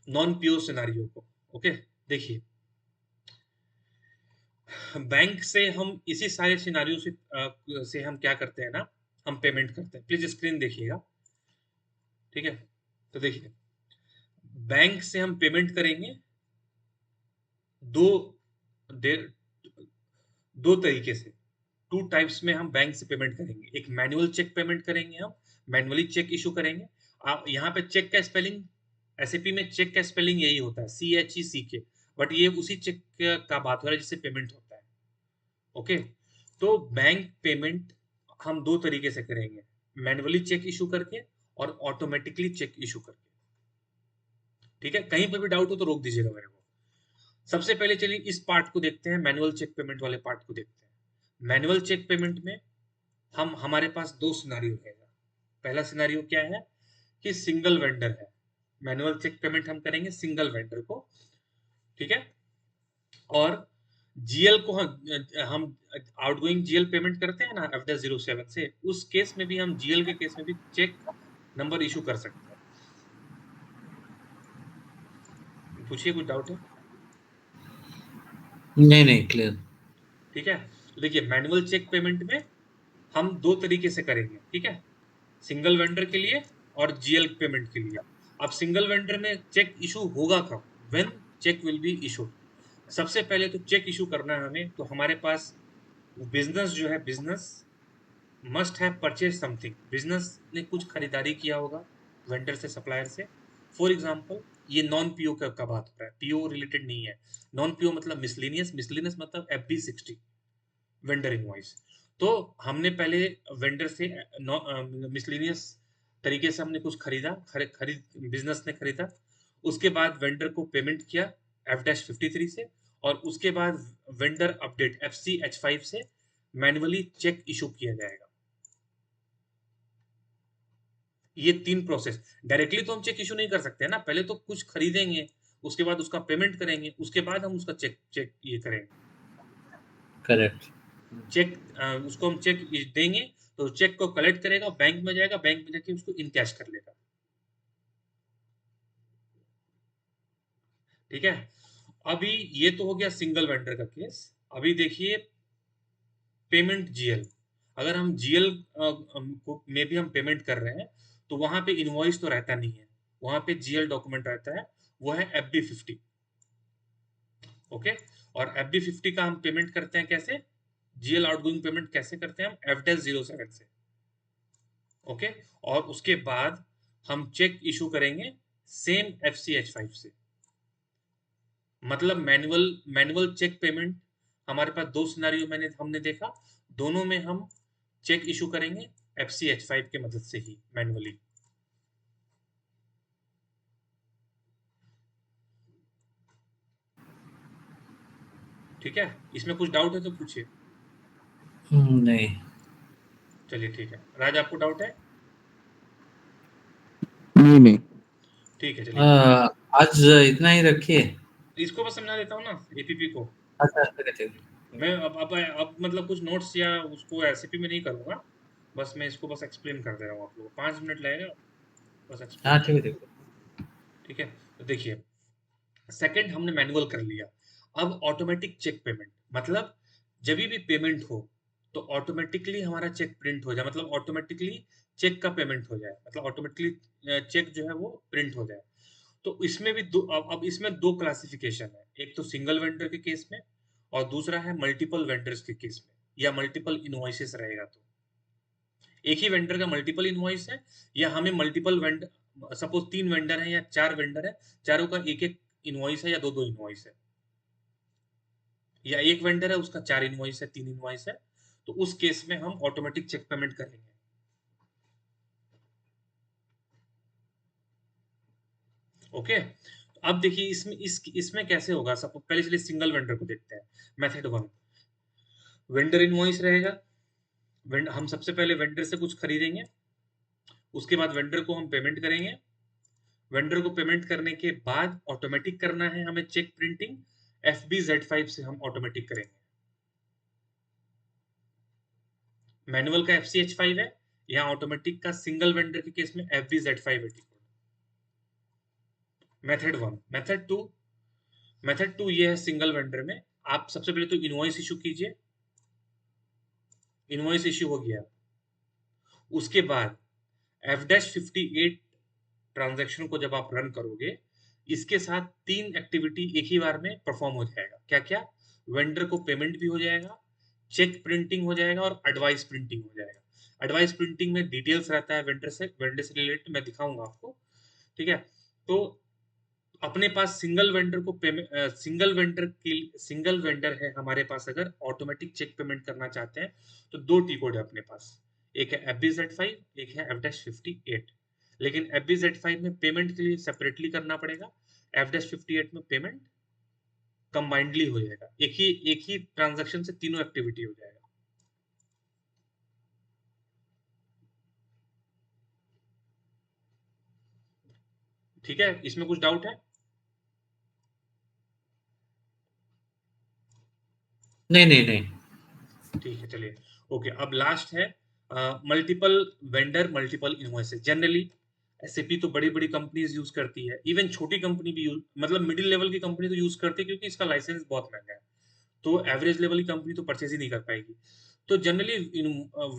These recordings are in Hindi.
नॉन पीओ सिनारियो को। ओके, देखिए बैंक से हम इसी सारे सिनारियो से हम क्या करते हैं ना, हम पेमेंट करते हैं। प्लीज स्क्रीन देखिएगा, ठीक है। तो देखिए बैंक से हम पेमेंट करेंगे दो देर दो तरीके से, टू टाइप्स में हम बैंक से पेमेंट करेंगे। एक मैनुअल चेक पेमेंट करेंगे, हम मैनुअली चेक इशू करेंगे। आप यहाँ पे चेक का स्पेलिंग, एसएपी में चेक का स्पेलिंग यही होता है, CHECK, बट ये उसी चेक का बात हो रहा है जिससे पेमेंट होता है। ओके, तो बैंक पेमेंट हम दो तरीके से करेंगे, मैनुअली चेक इशू करके और ऑटोमेटिकली चेक इशू करके। ठीक है, कहीं पर भी डाउट हो तो रोक दीजिएगा मेरे को। सबसे पहले चलिए इस पार्ट को देखते हैं, मैनुअल चेक पेमेंट वाले पार्ट को देखते हैं। मैनुअल चेक पेमेंट में हम हमारे पास दो सिनारियो रहेगा। पहला सिनारियो क्या है कि सिंगल वेंडर है, मैनुअल चेक पेमेंट हम करेंगे सिंगल वेंडर को, ठीक है। और जीएल को हम आउटगोइंग जीएल पेमेंट करते हैं ना F-07 से, उस केस में भी हम जीएल के केस में भी चेक नंबर इशू कर सकते हैं। पूछिए, कुछ डाउट है? नहीं नहीं, क्लियर। ठीक है, तो देखिए मैनुअल चेक पेमेंट में हम दो तरीके से करेंगे, ठीक है, सिंगल वेंडर के लिए और जीएल पेमेंट के लिए। अब सिंगल वेंडर में चेक इशू होगा कब? When cheque will be issued. सबसे पहले तो चेक इशू करना है हमें, तो हमारे पास बिजनेस जो है, business must have purchase something, business ने कुछ खरीदारी किया होगा वेंडर से, सप्लायर से। फॉर एग्जांपल ये नॉन पीओ का बात हो रहा है, पीओ रिलेटेड नहीं है। नॉन पीओ मतलब मिसलेनियस, मिसलेनियस मतलब FB60, वेंडर इनवॉइस। तो हमने पहले वेंडर से मिसलेनियस तरीके से हमने कुछ खरीदा, खरीद बिजनेस ने खरीदा। उसके बाद वेंडर को पेमेंट किया F-53 से, और उसके बाद वेंडर अपडेट FC-H5 से मैन्युअली चेक इशू किया जाएगा। ये तीन प्रोसेस। डायरेक्टली तो हम चेक इशू नहीं कर सकते हैं ना, पहले तो कुछ खरीदेंगे, उसके बाद उसका पेमेंट करेंगे, उसके बाद हम उसका चेक चेक ये करेंगे। करेक्ट। चेक उसको हम चेक देंगे, तो चेक को कलेक्ट करेगा, बैंक में जाएगा, बैंक में जाके उसको इनकैश कर लेगा। ठीक है, अभी ये तो हो गया सिंगल वेंडर का केस। अभी देखिए पेमेंट जीएल, अगर हम जीएल में भी हम पेमेंट कर रहे हैं, तो वहां पे इनवॉइस तो रहता नहीं है, वहां पे जीएल डॉक्यूमेंट रहता है, वो है FB50। ओके, और FB50 का हम पेमेंट करते हैं कैसे, जीएल आउटगोइंग पेमेंट कैसे करते हैं हम, F-07 से। ओके, और उसके बाद हम चेक इशू करेंगे सेम FC-H5 से। मतलब मैनुअल मैनुअल चेक पेमेंट, हमारे पास दो सिनारियो हमने देखा, दोनों में हम चेक इशू करेंगे FC-H5 की मदद से ही, मैनुअली। ठीक है, इसमें कुछ डाउट है तो पूछिए। नहीं। चलिए ठीक है, राज आपको डाउट है? नहीं नहीं। ठीक है, चलिए आ, आज इतना ही रखिए। इसको बस समझा देता हूँ ना, एपीपी को। अच्छा अच्छा अच्छा। मैं अब मतलब कुछ नोट्स या उसको एसएपी में नहीं करूंगा, बस मैं इसको बस एक्सप्लेन कर दे रहा हूँ आप लोगों को, 5 मिनट लगेगा, बस एक्सप्लेन हाँ कर ठीक है, रहा हूँ। ठीक है। ठीक है, तो देखिए सेकंड हमने मैनुअल कर लिया। अब ऑटोमेटिक चेक पेमेंट, मतलब जब भी पेमेंट हो तो ऑटोमेटिकली हमारा चेक प्रिंट हो जाए, मतलब ऑटोमेटिकली चेक का पेमेंट हो जाए, मतलब ऑटोमेटिकली चेक जो है वो प्रिंट हो जाए। तो इसमें भी दो, अब इसमें दो क्लासिफिकेशन है, एक तो सिंगल वेंडर के केस में, और दूसरा है मल्टीपल वेंडर्स के केस में, या मल्टीपल इनवॉइसेस रहेगा तो। एक ही वेंडर का मल्टीपल इनवॉइस है, या हमें मल्टीपल वेंडर, सपोज 3 वेंडर है या 4 वेंडर है, चारों का एक एक इनवॉइस है या दो दो इनवॉइस है, या एक वेंडर है उसका 4 इनवॉइस है, 3 इनवॉइस है, तो उस केस में हम ऑटोमेटिक चेक पेमेंट करेंगे। ओके, अब देखिए इसमें कैसे होगा, सब पहले चलिए सिंगल वेंडर को देखते हैं। मेथड 1, वेंडर इनवॉइस रहेगा। हम सबसे पहले वेंडर से कुछ खरीदेंगे, उसके बाद वेंडर को हम पेमेंट करेंगे। वेंडर को पेमेंट करने के बाद ऑटोमेटिक करना है हमें चेक प्रिंटिंग, FBZ5 से हम ऑटोमेटिक करेंगे। मैनुअल का FC-H5 है, यहाँ ऑटोमेटिक का सिंगल वेंडर के केस में FBZ5 है। मेथड 1। मेथड टू ये है सिंगल वेंडर में, आप सबसे पहले तो इनवॉइस इशू कीजिए, इनवॉइस इशू हो गया, उसके बाद F-58 ट्रांजैक्शन को जब आप रन करोगे, इसके साथ 3 एक्टिविटी एक ही बार में परफॉर्म हो जाएगा। क्या-क्या? वेंडर को पेमेंट भी हो जाएगा, चेक प्रिंटिंग हो जाएगा और एडवाइस प्रिंटिंग हो जाएगा। एडवाइस प्रिंटिंग में डिटेल्स रहता है वेंडर से रिलेटेड, मैं दिखाऊंगा आपको, ठीक है? तो अपने पास सिंगल वेंडर को पेमेंट, सिंगल वेंडर है हमारे पास, अगर ऑटोमेटिक चेक पेमेंट करना चाहते हैं तो 2 टी कोड है अपने पास, एक है FBZ5, एक है F-58। लेकिन FBZ5 में पेमेंट के लिए सेपरेटली करना पड़ेगा, F-58 में पेमेंट कंबाइंडली हो जाएगा, एक ही ट्रांजैक्शन से तीनों एक्टिविटी हो जाएगा। ठीक है, इसमें कुछ डाउट है? नहीं नहीं नहीं। ठीक है, चलिए। ओके, अब लास्ट है multiple vendor multiple invoices. Generally SAP तो बड़ी बड़ी कंपनीज यूज करती है, इवन छोटी कंपनी भी यूज, मतलब मिडिल लेवल की कंपनी तो यूज करती है क्योंकि इसका लाइसेंस बहुत महंगा है, तो एवरेज लेवल की कंपनी तो परचेज ही नहीं कर पाएगी। तो जनरली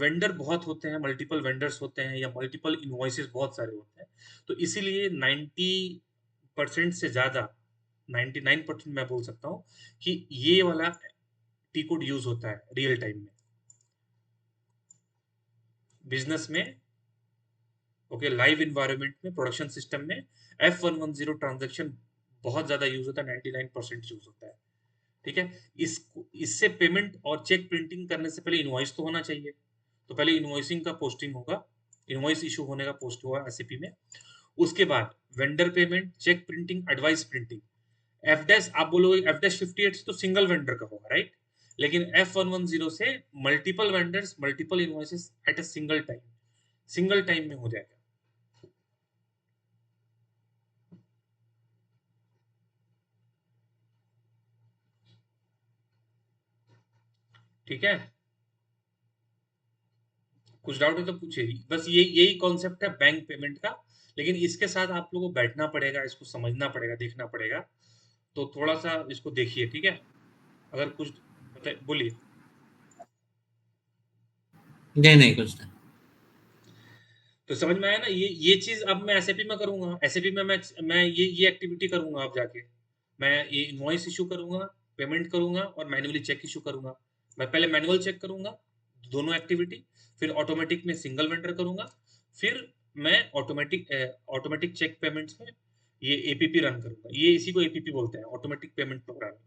वेंडर बहुत होते हैं, मल्टीपल वेंडर्स होते हैं या मल्टीपल इनवॉइसेस बहुत सारे होते हैं, तो इसीलिए 90% से ज्यादा, 99% मैं बोल सकता हूँ कि ये वाला टी कोड यूज होता है रियल टाइम में बिजनेस में। ओके, लाइव इन्वायरमेंट में, प्रोडक्शन सिस्टम में F110 ट्रांजैक्शन बहुत ज्यादा यूज होता है, 99% यूज होता है। ठीक है, इससे पेमेंट और चेक प्रिंटिंग करने से पहले इनवॉइस तो होना चाहिए, तो पहले इनवॉइसिंग का पोस्टिंग होगा, इनवॉइस इशू होने का पोस्ट होगा एसएपी में। उसके बाद vendor payment, cheque printing, advice printing. F dash आप बोलोगे F-58 तो सिंगल वेंडर का होगा, राइट? लेकिन F-110 से multiple vendors multiple invoices at a single time में हो जाएगा। ठीक है, कुछ डाउट है तो पूछिए, बस ये यही कॉन्सेप्ट है बैंक पेमेंट का, लेकिन इसके साथ आप लोगों को बैठना पड़ेगा, इसको समझना पड़ेगा, देखना पड़ेगा, तो थोड़ा सा इसको देखिए, ठीक है? अगर कुछ बोलिए। नहीं नहीं कुछ नहीं। तो समझ में आया ना? ये चीज अब मैं एसएपी में करूंगा, एसएपी में मैं ये एक्टिविटी करूंगा, अब जाके मैं ये इनवॉइस इशू करूंगा, पेमेंट करूंगा और मैन्युअली चेक इशू करूंगा। मैं पहले मैनुअल चेक करूंगा दोनों एक्टिविटी, फिर ऑटोमेटिक में सिंगल वेंडर करूंगा, फिर मैं ऑटोमेटिक चेक पेमेंट्स में ये एपीपी रन करूंगा। ये इसी को एपीपी बोलते हैं, ऑटोमेटिक पेमेंट प्रोग्रामिंग।